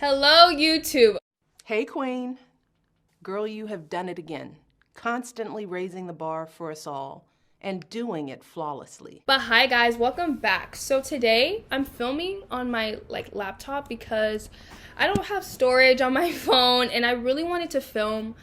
Hello, YouTube. Hey, Queen. Girl, you have done it again. Constantly raising the bar for us all and doing it flawlessly. But hi guys, welcome back. So today I'm filming on my laptop because I don't have storage on my phone and I really wanted to film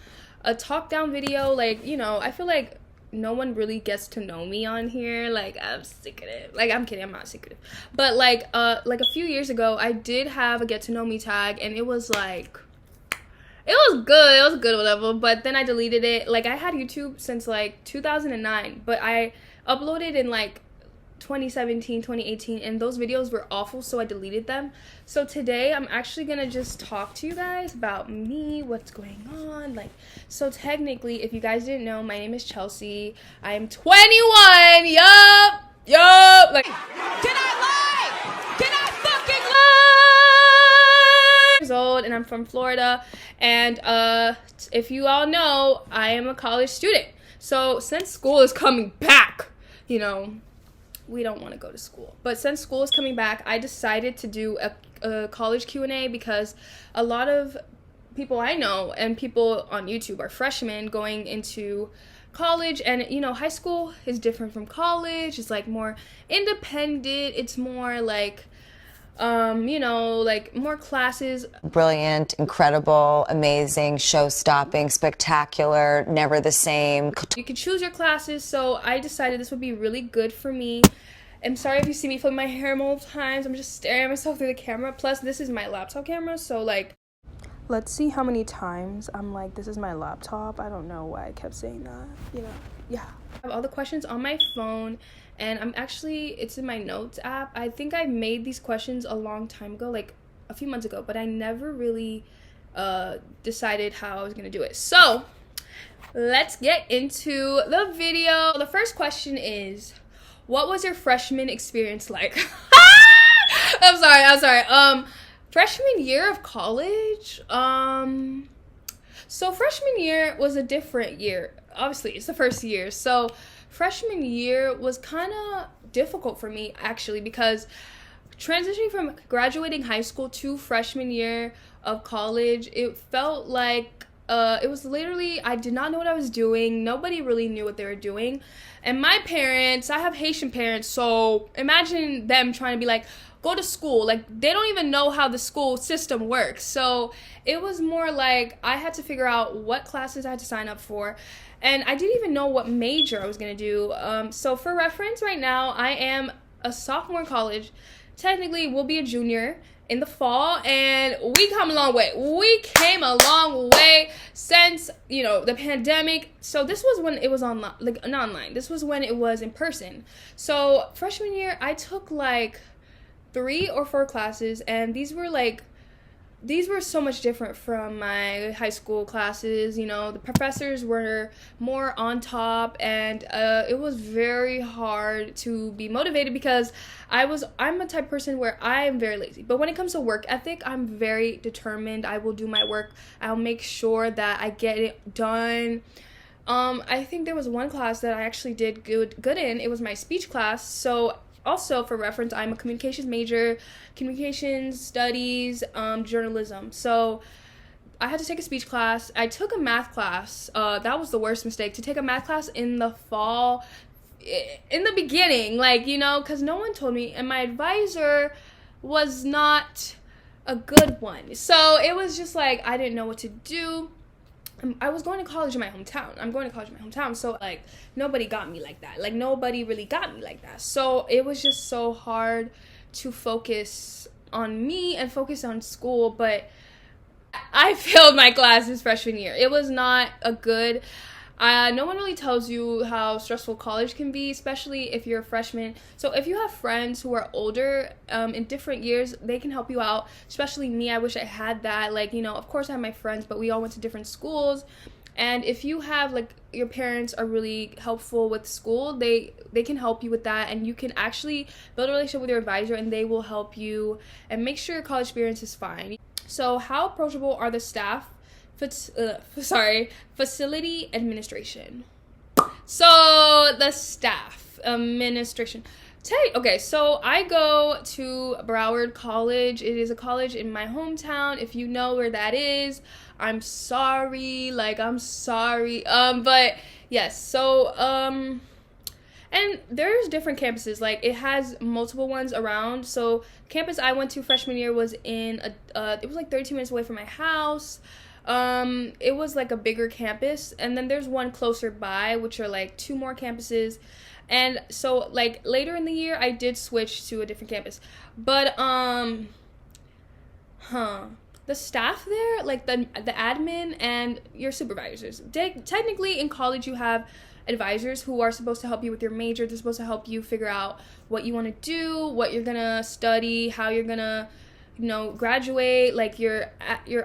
a talk down video. I feel like no one really gets to know me on here. I'm secretive. I'm kidding, I'm not secretive. But a few years ago I did have a get to know me tag and it was good, whatever, but then I deleted it. I had YouTube since 2009, but I uploaded in 2017, 2018, and those videos were awful, so I deleted them. So today I'm actually gonna just talk to you guys about me, what's going on. So technically, if you guys didn't know, my name is Chelsea. I am 21. Yup. Can I lie? Can I fucking lie? Years old, and I'm from Florida. And if you all know, I am a college student. So since school is coming back, we don't want to go to school. But since school is coming back, I decided to do a college Q&A because a lot of people I know and people on YouTube are freshmen going into college. And, high school is different from college. It's more independent. It's more more classes. Brilliant, incredible, amazing, show-stopping, spectacular, never the same. You can choose your classes, so I decided this would be really good for me. I'm sorry if you see me flipping my hair multiple times. I'm just staring at myself through the camera. Plus, this is my laptop camera, so let's see how many times I'm this is my laptop. I don't know why I kept saying that, yeah. I have all the questions on my phone, and it's in my notes app. I think I made these questions a long time ago, a few months ago, but I never really decided how I was gonna do it. So let's get into the video. The first question is, what was your freshman experience like? I'm sorry. Freshman year of college. So freshman year was a different year. Obviously, it's the first year. So freshman year was kind of difficult for me, actually, because transitioning from graduating high school to freshman year of college, it felt it was literally, I did not know what I was doing. Nobody really knew what they were doing. And my parents, I have Haitian parents, so imagine them trying to be go to school. They don't even know how the school system works. So it was more I had to figure out what classes I had to sign up for. And I didn't even know what major I was going to do. So for reference, right now, I am a sophomore in college. Technically, we'll be a junior in the fall, and we come a long way. We came a long way since, the pandemic. So this was when it was online, not online. This was when it was in person. So freshman year, I took 3 or 4 classes, and these were so much different from my high school classes. The professors were more on top, and it was very hard to be motivated because I'm a type of person where I am very lazy. But when it comes to work ethic, I'm very determined. I will do my work. I'll make sure that I get it done. I think there was one class that I actually did good in. It was my speech class. So also, for reference, I'm a communications major, communications studies, journalism. So I had to take a speech class. I took a math class. That was the worst mistake, to take a math class in the fall, in the beginning, because no one told me, and my advisor was not a good one. So it was just I didn't know what to do. I was going to college in my hometown. I'm going to college in my hometown. So, nobody got me like that. Nobody really got me like that. So, it was just so hard to focus on me and focus on school. But I failed my classes freshman year. It was not a good... no one really tells you how stressful college can be, especially if you're a freshman. So if you have friends who are older in different years, they can help you out. Especially me, I wish I had that. Of course I have my friends, but we all went to different schools. And if you have your parents are really helpful with school, they can help you with that, and you can actually build a relationship with your advisor, and they will help you and make sure your college experience is fine. So how approachable are the staff? Facility administration. So the staff administration. Okay, so I go to Broward College. It is a college in my hometown. If you know where that is, I'm sorry. Like, I'm sorry. But yes, so and there's different campuses. Like, it has multiple ones around. So campus I went to freshman year was in it was like 32 minutes away from my house. It was like a bigger campus, and then there's one closer by, which are like two more campuses. And so like later in the year I did switch to a different campus. But the staff there, like the admin and your supervisors. Technically in college you have advisors who are supposed to help you with your major. They're supposed to help you figure out what you want to do, what you're going to study, how you're going to graduate, like your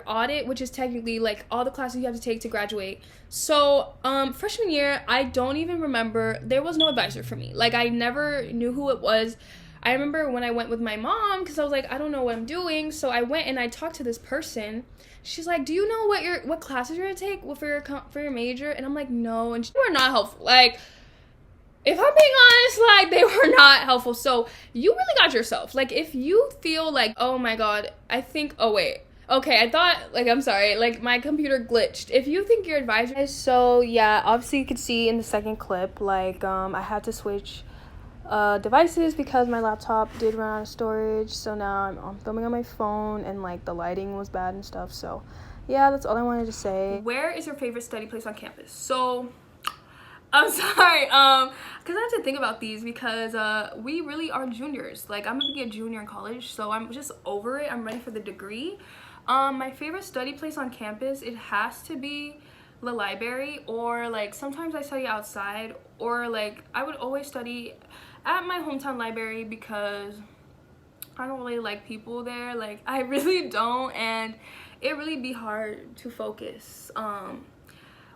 audit, which is technically like all the classes you have to take to graduate. So freshman year, I don't even remember. There was no advisor for me. Like, I never knew who it was. I remember when I went with my mom, because I was like, I don't know what I'm doing. So I went and I talked to this person. She's like, do you know what classes you're gonna take for your major? And I'm like, no. And they were not helpful. Like, if I'm being honest, like, they were not helpful. So you really got yourself. Like, if you feel like, oh my god, I thought, like, I'm sorry, like, my computer glitched. If you think your advisor. So yeah, obviously you could see in the second clip, like, I had to switch devices because my laptop did run out of storage. So now I'm filming on my phone, and like the lighting was bad and stuff. So yeah, that's all I wanted to say. Where is your favorite study place on campus? So I'm sorry, because I have to think about these, because we really are juniors. Like, I'm gonna be a junior in college, so I'm just over it. I'm ready for the degree. My favorite study place on campus, it has to be the library, or like sometimes I study outside, or like I would always study at my hometown library because I don't really like people there. Like, I really don't, and it really be hard to focus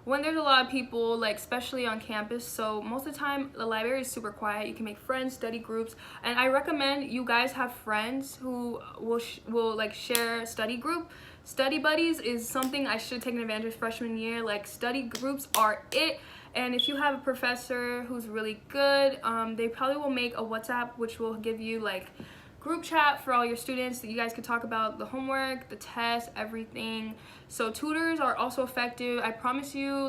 when there's a lot of people, like, especially on campus. So most of the time the library is super quiet. You can make friends, study groups, and I recommend you guys have friends who will like share study group. Study buddies is something I should have taken advantage of freshman year. Like, study groups are it. And if you have a professor who's really good, they probably will make a WhatsApp, which will give you like group chat for all your students that you guys could talk about the homework, the tests, everything. So tutors are also effective. I promise you,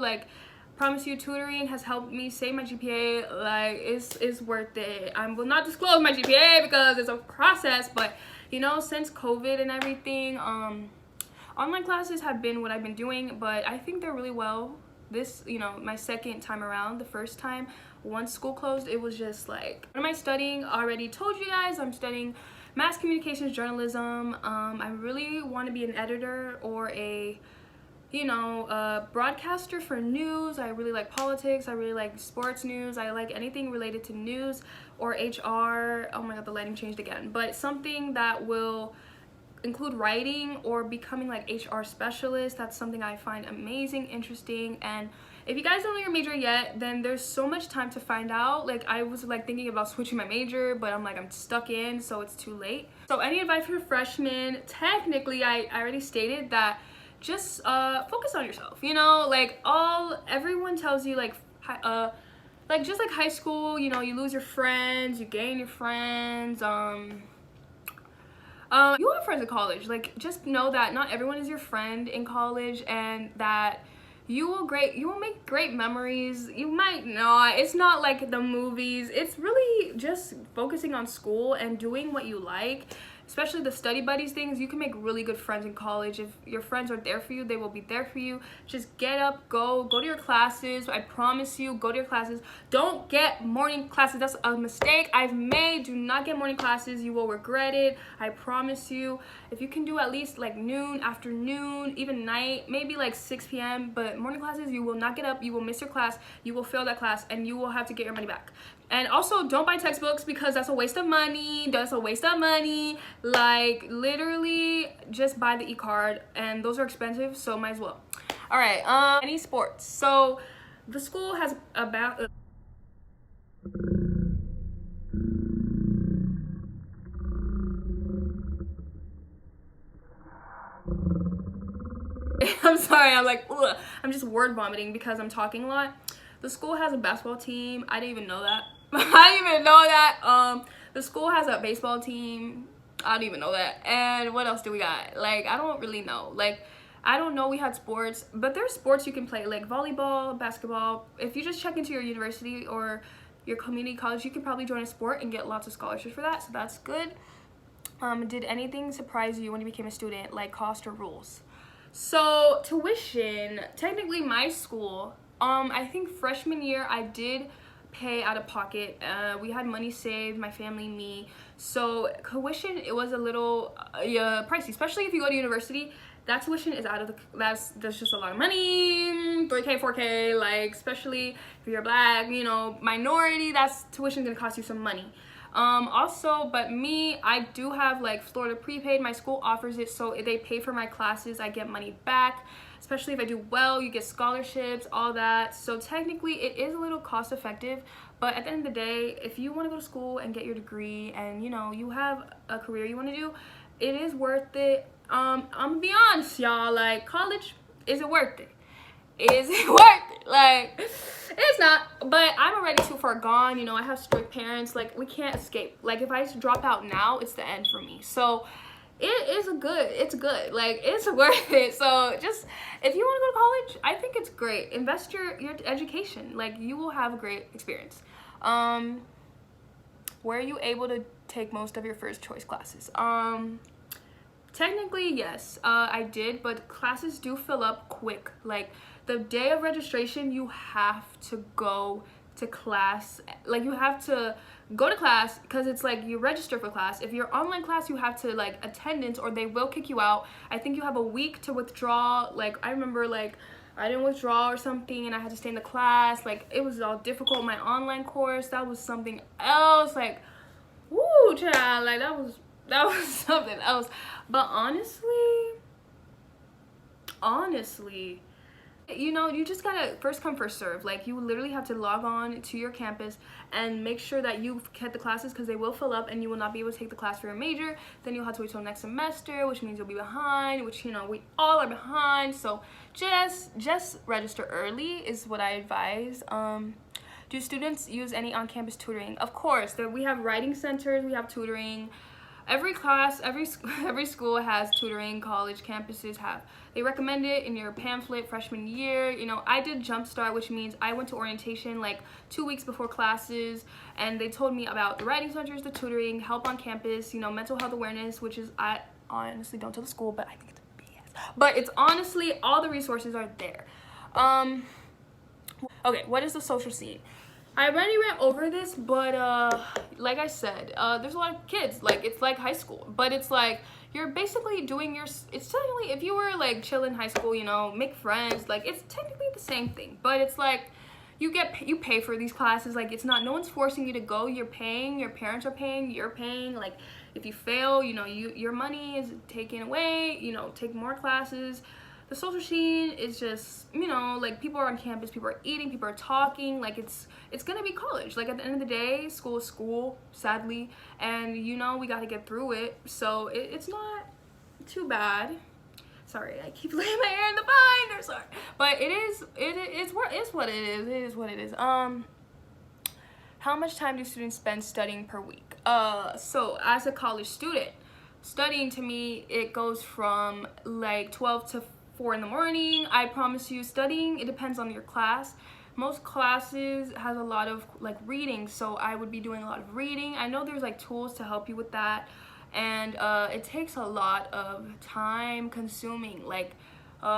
tutoring has helped me save my GPA. Like, it's worth it. I will not disclose my GPA because it's a process, but since COVID and everything, online classes have been what I've been doing, but I think they're really well. This, my second time around. The first time, once school closed, it was just like, what am I studying? I already told you guys I'm studying mass communications journalism. I really want to be an editor or a broadcaster for news. I really like politics. I really like sports news. I like anything related to news or HR. Oh my god, the lighting changed again. But something that will include writing or becoming like HR specialist. That's something I find amazing, interesting. And if you guys don't know your major yet, then there's so much time to find out. Like, I was like thinking about switching my major, but I'm stuck in, so it's too late. So any advice for freshmen? Technically, I already stated that just focus on yourself. Everyone tells you like just like high school, you lose your friends, you gain your friends. You have friends in college. Like, just know that not everyone is your friend in college, and that you will make great memories. You might not. It's not like the movies. It's really just focusing on school and doing what you like. Especially the study buddies things, you can make really good friends in college. If your friends are there for you, they will be there for you. Just get up, go to your classes. I promise you, go to your classes. Don't get morning classes. That's a mistake I've made. Do not get morning classes. You will regret it. I promise you. If you can do at least like noon, afternoon, even night, maybe like 6 p.m. But morning classes, you will not get up. You will miss your class. You will fail that class, and you will have to get your money back. And also, don't buy textbooks, because that's a waste of money. Like, literally, just buy the e-card, and those are expensive, so might as well. All right, any sports. So the school has about I'm sorry, I'm just word vomiting because I'm talking a lot. The school has a basketball team. I didn't even know that. I didn't even know that. The school has a baseball team. I don't even know that. And what else do we got? Like, I don't really know. Like, I don't know we had sports, but there's sports you can play, like volleyball, basketball. If you just check into your university or your community college, you can probably join a sport and get lots of scholarships for that, so that's good. Did anything surprise you when you became a student, like cost or rules? So, tuition, technically my school, I think freshman year I did pay out of pocket. We had money saved, my family, me. So tuition, it was a little pricey, especially if you go to university. That tuition is out of the, that's just a lot of money, 3K, 4K, like, especially if you're black, you know, minority, that's tuition gonna cost you some money. Also, but me, I do have like Florida prepaid. My school offers it, so if they pay for my classes, I get money back. Especially if I do well, you get scholarships, all that. So technically, it is a little cost effective. But at the end of the day, if you want to go to school and get your degree, and you know you have a career you want to do, it is worth it. I'm gonna be honest, y'all. Like, college, is it worth it? Is it worth it? Like, it's not, but I'm already too far gone. You know, I have strict parents. Like, we can't escape. Like, if I drop out now, it's the end for me. So it's good. Like, it's worth it. So just, if you want to go to college, I think it's great. Invest your education. Like, you will have a great experience. Were you able to take most of your first choice classes? Technically, yes, I did, but classes do fill up quick. Like, the day of registration, you have to go to class. Like, you have to go to class because it's like you register for class. If you're online class, you have to like attendance or they will kick you out. I think you have a week to withdraw. Like, I remember like I didn't withdraw or something and I had to stay in the class. Like, it was all difficult. My online course, that was something else. Like, woo, child, like that was something else. But honestly, you know, you just gotta first come first serve. Like, you literally have to log on to your campus and make sure that you get the classes because they will fill up and you will not be able to take the class for your major. Then you'll have to wait till next semester, which means you'll be behind, which, you know, we all are behind. So just register early is what I advise. Do students use any on-campus tutoring? Of course, we have writing centers, we have tutoring. Every class, every school has tutoring. College campuses have. They recommend it in your pamphlet freshman year. You know, I did Jumpstart, which means I went to orientation like 2 weeks before classes, and they told me about the writing centers, the tutoring, help on campus, you know, mental health awareness, which is, I honestly don't tell the school, but I think it's BS. But it's honestly, all the resources are there. Okay, what is the social scene? I already went over this, but like I said, there's a lot of kids. Like, it's like high school, but it's like you're basically doing it's technically, if you were like chill in high school, you know, make friends, like it's technically the same thing, but it's like you pay for these classes. Like, it's not, no one's forcing you to go. You're paying, your parents are paying, you're paying. Like, if you fail, you know, your money is taken away. You know, take more classes. The social scene is just, you know, like, people are on campus, people are eating, people are talking. Like, it's gonna be college. Like, at the end of the day, school is school, sadly, and you know we got to get through it. So it's not too bad. Sorry, I keep laying my hair in the binder. Sorry, but it's what it is. It is what it is. How much time do students spend studying per week? So as a college student, studying to me, it goes from like 12 to 4 in the morning. I promise you, studying, it depends on your class. Most classes has a lot of like reading, so I would be doing a lot of reading. I know there's like tools to help you with that, and it takes a lot of time consuming. Like,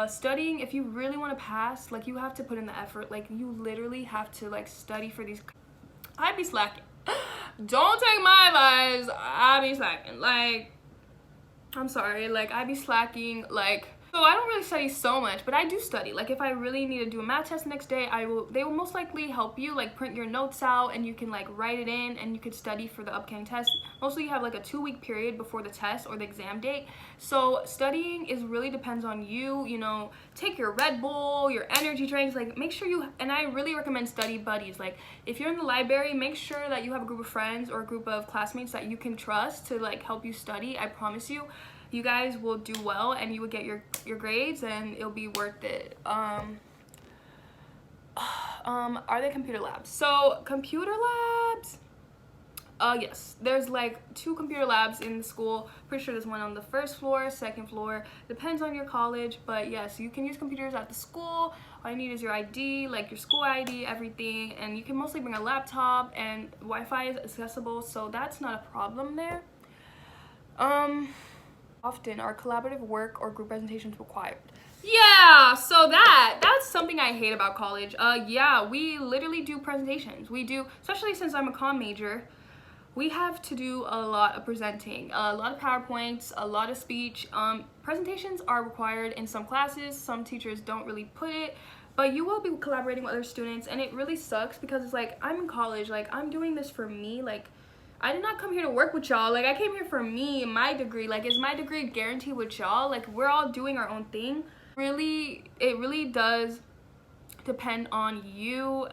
studying, if you really want to pass, like, you have to put in the effort. Like, you literally have to like study for these. I'd be slacking. Don't take my advice. I'd be slacking. Like, I'm sorry, like, I'd be slacking. Like, so I don't really study so much, but I do study. Like, if I really need to do a math test the next day, they will most likely help you, like, print your notes out, and you can like write it in, and you could study for the upcoming test. Mostly you have like a 2-week period before the test or the exam date. So studying really depends on you. You know, take your Red Bull, your energy drinks, like, make sure and I really recommend study buddies. Like, if you're in the library, make sure that you have a group of friends or a group of classmates that you can trust to like help you study. I promise you, you guys will do well and you will get your grades and it'll be worth it. Are they computer labs? So computer labs, yes, there's like 2 computer labs in the school. Pretty sure there's one on the 1st floor, 2nd floor, depends on your college. But yes, you can use computers at the school. All you need is your ID, like your school ID, everything, and you can mostly bring a laptop, and Wi-Fi is accessible, so that's not a problem there. Often are collaborative work or group presentations required? Yeah, so that's something I hate about college. Yeah, we literally do presentations. We do, especially since I'm a comm major, we have to do a lot of presenting, a lot of PowerPoints, a lot of speech. Presentations are required in some classes. Some teachers don't really put it, but you will be collaborating with other students, and it really sucks because it's like, I'm in college, like I'm doing this for me, like I did not come here to work with y'all. Like I came here for me and my degree. Like, is my degree guaranteed with y'all? Like, we're all doing our own thing. Really, it really does depend on you.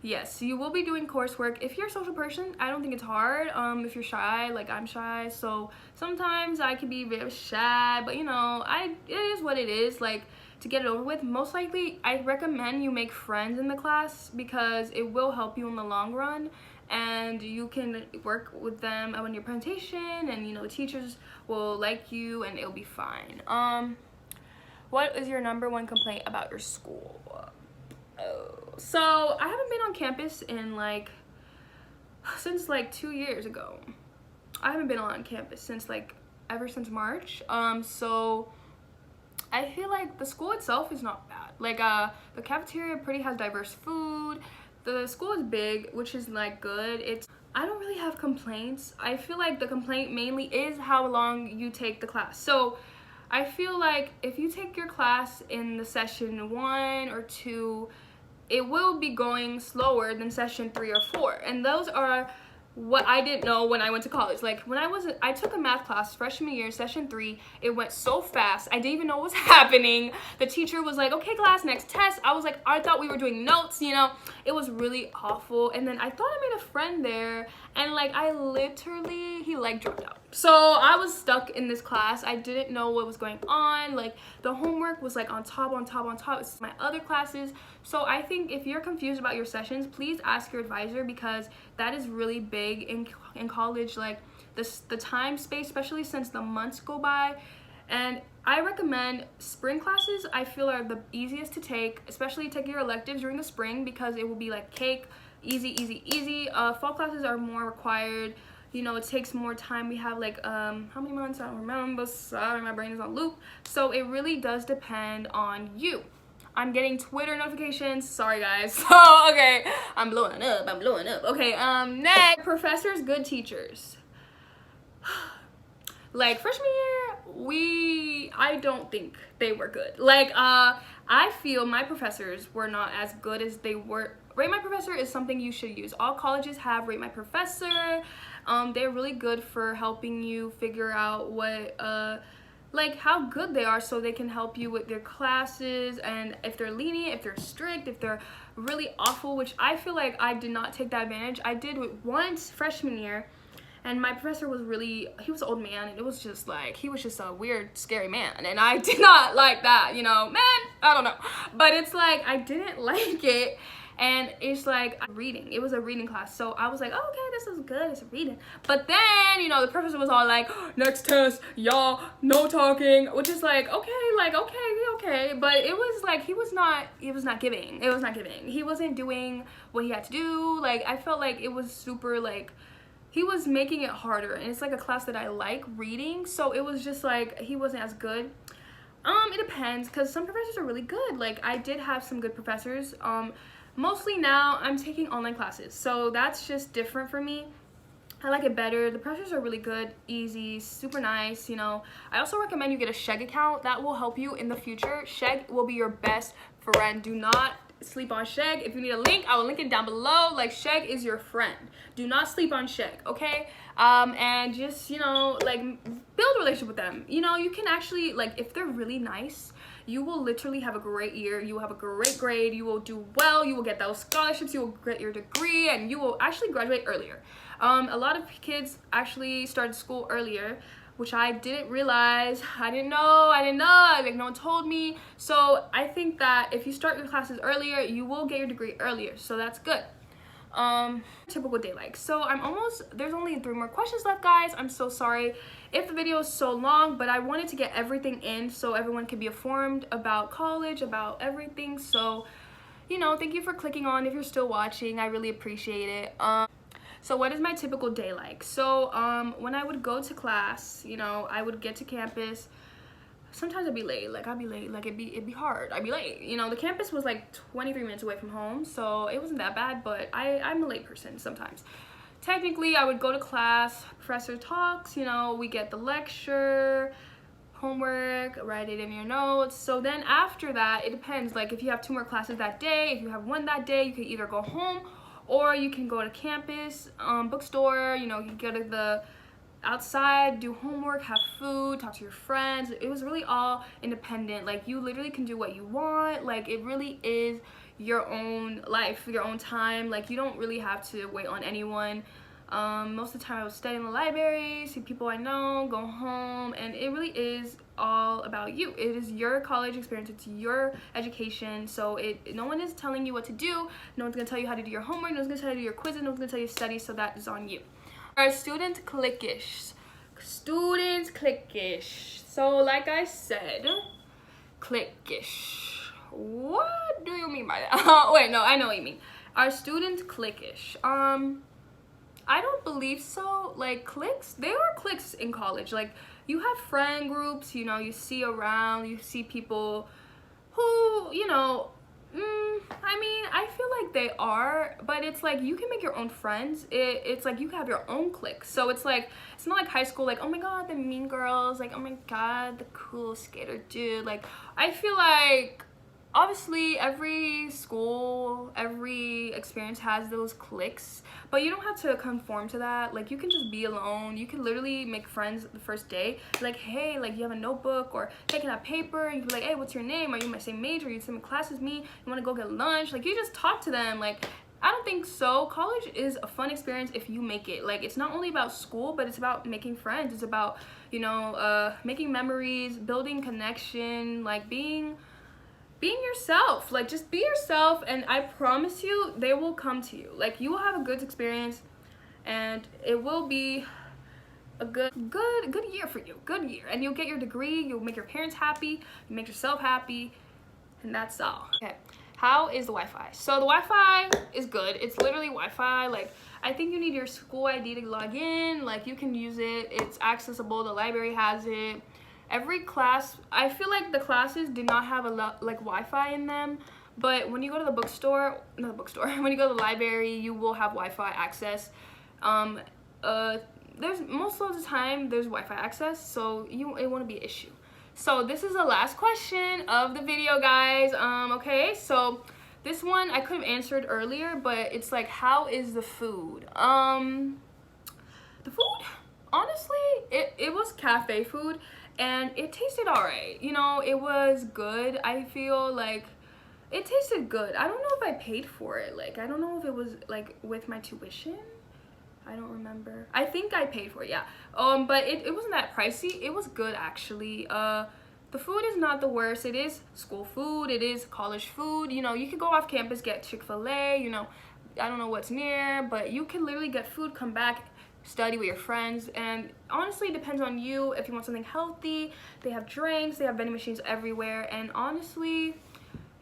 Yes, you will be doing coursework. If you're a social person, I don't think it's hard. If you're shy, like I'm shy, so sometimes I can be very shy, but you know, it is what it is. Like, to get it over with, most likely I recommend you make friends in the class because it will help you in the long run, and you can work with them on your presentation, and you know, the teachers will like you and it'll be fine. What is your #1 complaint about your school? So I haven't been on campus in since 2 years ago. I haven't been on campus since ever since March. So I feel like the school itself is not bad. The cafeteria has diverse food. The school is big, which is good. I don't really have complaints. I feel like the complaint mainly is how long you take the class. So I feel like if you take your class in the session 1 or 2, it will be going slower than session 3 or 4. And those are what I didn't know when I went to college. When I took a math class freshman year, session 3, it went so fast. I didn't even know what was happening. The teacher was like, okay, class, next test. I was like, I thought we were doing notes, you know. It was really awful. And then I thought I made a friend there, and he dropped out. So I was stuck in this class. I didn't know what was going on. The homework was on top. It's my other classes. So I think if you're confused about your sessions, please ask your advisor, because that is really big in college. The time space, especially since the months go by. And I recommend spring classes. I feel are the easiest to take, especially take your electives during the spring, because it will be cake, easy. Fall classes are more required. You know, it takes more time. We have how many months? I don't remember. Sorry, my brain is on loop. So it really does depend on you. I'm getting Twitter notifications. Sorry, guys. So, okay, I'm blowing up. Okay, next. Professors, good teachers. Freshman year, I don't think they were good. I feel my professors were not as good as they were. Rate My Professor is something you should use. All colleges have Rate My Professor. They're really good for helping you figure out what, how good they are, so they can help you with their classes, and if they're lenient, if they're strict, if they're really awful, which I feel like I did not take that advantage. I did it once freshman year, and my professor was he was an old man, and it was just he was just a weird, scary man, and I did not like that, you know, man, I don't know, but it's I didn't like it. And it's reading. It was a reading class. So I was like, oh, okay, this is good. It's a reading. But then, you know, the professor was all next test, y'all, no talking. Which is okay. But it was he was not giving. It was not giving. He wasn't doing what he had to do. I felt it was super, he was making it harder. And it's a class that I like reading. So it was just he wasn't as good. It depends, because some professors are really good. I did have some good professors. Mostly now I'm taking online classes, so that's just different for me. I like it better. The professors are really good, easy, super nice, you know. I also recommend you get a Sheg account. That will help you in the future. Sheg will be your best friend. Do not sleep on Sheg. If you need a link, I will link it down below. Sheg is your friend. Do not sleep on Sheg, okay? And just, you know, build a relationship with them. You know, you can actually, if they're really nice, you will literally have a great year. You will have a great grade. You will do well. You will get those scholarships. You will get your degree, and you will actually graduate earlier. A lot of kids actually started school earlier. which I didn't realize. I didn't know, like no one told me. So I think that if you start your classes earlier, you will get your degree earlier, so that's good. Typical day like. So there's only 3 more questions left, guys. I'm so sorry if the video is so long, but I wanted to get everything in so everyone can be informed about college, about everything. So, you know, thank you for clicking on if you're still watching. I really appreciate it. So what is my typical day like? So when I would go to class, you know, I would get to campus. Sometimes I'd be late, like it'd be hard. I'd be late. You know, the campus was like 23 minutes away from home, so it wasn't that bad, but I'm a late person sometimes. Technically, I would go to class, professor talks, you know, we get the lecture, homework, write it in your notes. So then after that, it depends, like if you have 2 more classes that day, if you have 1 that day, you can either go home or you can go to campus, bookstore, you know, you can go to the outside, do homework, have food, talk to your friends. It was really all independent. Like you literally can do what you want. Like it really is your own life, your own time. Like you don't really have to wait on anyone. Most of the time I would stay in the library, see people I know, go home, and it really is all about you. It is your college experience, it's your education, so no one is telling you what to do, no one's gonna tell you how to do your homework, no one's gonna tell you how to do your quizzes, no one's gonna tell you to study, so that is on you. Our student cliquish. Students cliquish. So like I said, cliquish. What do you mean by that? Wait, no, I know what you mean. Our student cliquish. I don't believe so. Like cliques, there are cliques in college. Like you have friend groups, you know, you see around, you see people who, you know, I mean, I feel like they are, but it's like you can make your own friends. It's like you have your own clique. So it's like, it's not like high school, like, oh my god, the mean girls, like, oh my god, the cool skater dude. Like, I feel like obviously every school, every experience has those cliques, but you don't have to conform to that. Like you can just be alone. You can literally make friends the first day, like, hey, like you have a notebook or taking out paper, and you can be like, hey, what's your name, are you in my same major, are you in the same class as me, you want to go get lunch? Like you just talk to them. Like I don't think so. College is a fun experience if you make it. Like it's not only about school, but it's about making friends. It's about, you know, making memories, building connection, like being yourself. Like just be yourself, and I promise you they will come to you. Like you will have a good experience, and it will be a good year for you. Good year, and you'll get your degree, you'll make your parents happy, you make yourself happy, and that's all. Okay, how is the Wi-Fi? So the Wi-Fi is good. It's literally Wi-Fi. Like I think you need your school ID to log in. Like you can use it, it's accessible, the library has it. Every class, I feel like the classes did not have a lot like Wi-Fi in them, but when you go to the bookstore, not the bookstore, when you go to the library, you will have Wi-Fi access. There's most of the time there's Wi-Fi access, so it won't be an issue. So this is the last question of the video, guys. Okay, so this one I could have answered earlier, but it's like, how is the food? The food, honestly, it was cafe food. And it tasted alright, you know, it was good. I feel like it tasted good. I don't know if I paid for it. Like, I don't know if it was like with my tuition. I don't remember. I think I paid for it, yeah. But it wasn't that pricey. It was good actually. The food is not the worst. It is school food. It is college food. You know, you could go off campus, get Chick-fil-A, you know, I don't know what's near, but you can literally get food, come back, study with your friends, and honestly it depends on you. If you want something healthy, they have drinks, they have vending machines everywhere, and honestly,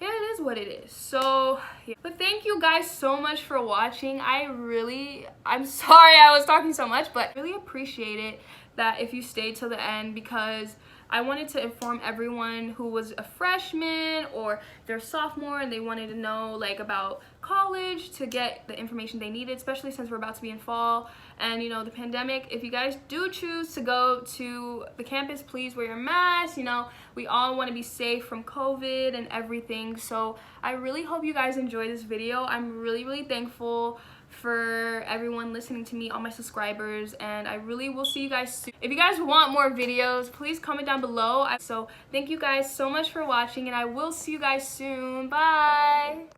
yeah, it is what it is. So yeah. But thank you guys so much for watching. I'm sorry I was talking so much, but I really appreciate it that if you stayed till the end, because I wanted to inform everyone who was a freshman or they're sophomore and they wanted to know like about college, to get the information they needed, especially since we're about to be in fall and, you know, the pandemic. If you guys do choose to go to the campus, please wear your mask. You know, we all want to be safe from COVID and everything. So I really hope you guys enjoy this video. I'm really thankful for everyone listening to me, all my subscribers, and I really will see you guys soon. If you guys want more videos, please comment down below. So thank you guys so much for watching, and I will see you guys soon. Bye.